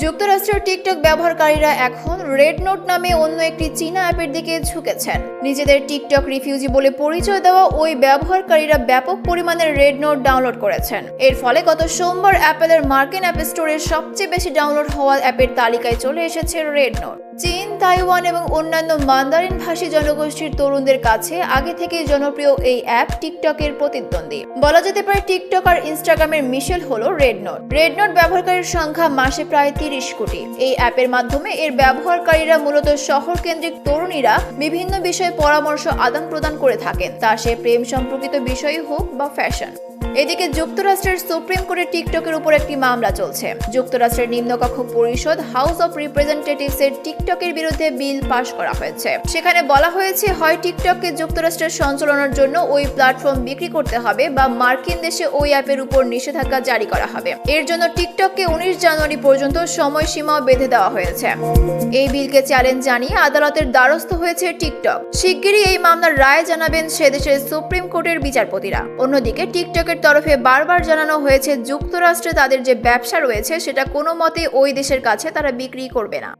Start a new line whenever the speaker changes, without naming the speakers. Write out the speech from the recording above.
যুক্তরাষ্ট্রের টিকটক ব্যবহারকারীরা এখন রেড নোট নামে অন্য একটি চীনা অ্যাপের দিকে ঝুঁকেছেন। নিজেদের টিকটক রিফিউজি বলে পরিচয় দেওয়া ওই ব্যবহারকারীরা ব্যাপক পরিমাণে রেড নোট ডাউনলোড করেছেন। এর ফলে গত সোমবার অ্যাপেলের মার্কিন অ্যাপ স্টোরের সবচেয়ে বেশি ডাউনলোড হওয়া অ্যাপের তালিকায় চলে এসেছে রেড নোট। চীন, তাইওয়ান এবং অন্যান্য মান্দারিন ভাষী জনগোষ্ঠীর তরুণদের কাছে আগে থেকেই জনপ্রিয় এই অ্যাপ টিকটকের প্রতিদ্বন্দ্বী। বলা যেতে পারে টিকটক আর ইনস্টাগ্রামের মিশেল হলো রেড নোট। রেড নোট ব্যবহারকারীর সংখ্যা মাসে প্রায় 30 কোটি। এই অ্যাপের মাধ্যমে এর ব্যবহারকারীরা মূলত শহর কেন্দ্রিক তরুণীরা বিভিন্ন বিষয়ে পরামর্শ আদান প্রদান করে থাকেন, তা সে প্রেম সম্পর্কিত বিষয় হোক বা ফ্যাশন। এদিকে যুক্তরাষ্ট্রের সুপ্রিম কোর্টে টিকটকের উপর একটি মামলা চলছে। যুক্তরাষ্ট্রের নিম্নকক্ষ পরিষদ হাউস অব রিপ্রেজেন্টেটিভসের টিকটকের বিরুদ্ধে বিল পাশ করা হয়েছে। সেখানে বলা হয়েছে, হয় টিকটককে যুক্তরাষ্ট্রের সঞ্চালনার জন্য ওই প্ল্যাটফর্ম বিক্রি করতে হবে বা মার্কিন দেশে ওই অ্যাপের উপর নিষেধাজ্ঞা জারি করা হবে। এর জন্য টিকটককে 19 জানুয়ারি পর্যন্ত সময়সীমাও বেঁধে দেওয়া হয়েছে। এই বিলকে চ্যালেঞ্জ জানিয়ে আদালতের দ্বারস্থ হয়েছে টিকটক। শিগগিরই এই মামলার রায় জানাবেন সে দেশের সুপ্রিম কোর্টের বিচারপতিরা। অন্যদিকে টিকটকের তরফে বারবার জানানো হয়েছে, যুক্তরাষ্ট্রে তাদের যে ব্যবসা রয়েছে সেটা কোনো মতে ওই দেশের কাছে তারা বিক্রি করবে না।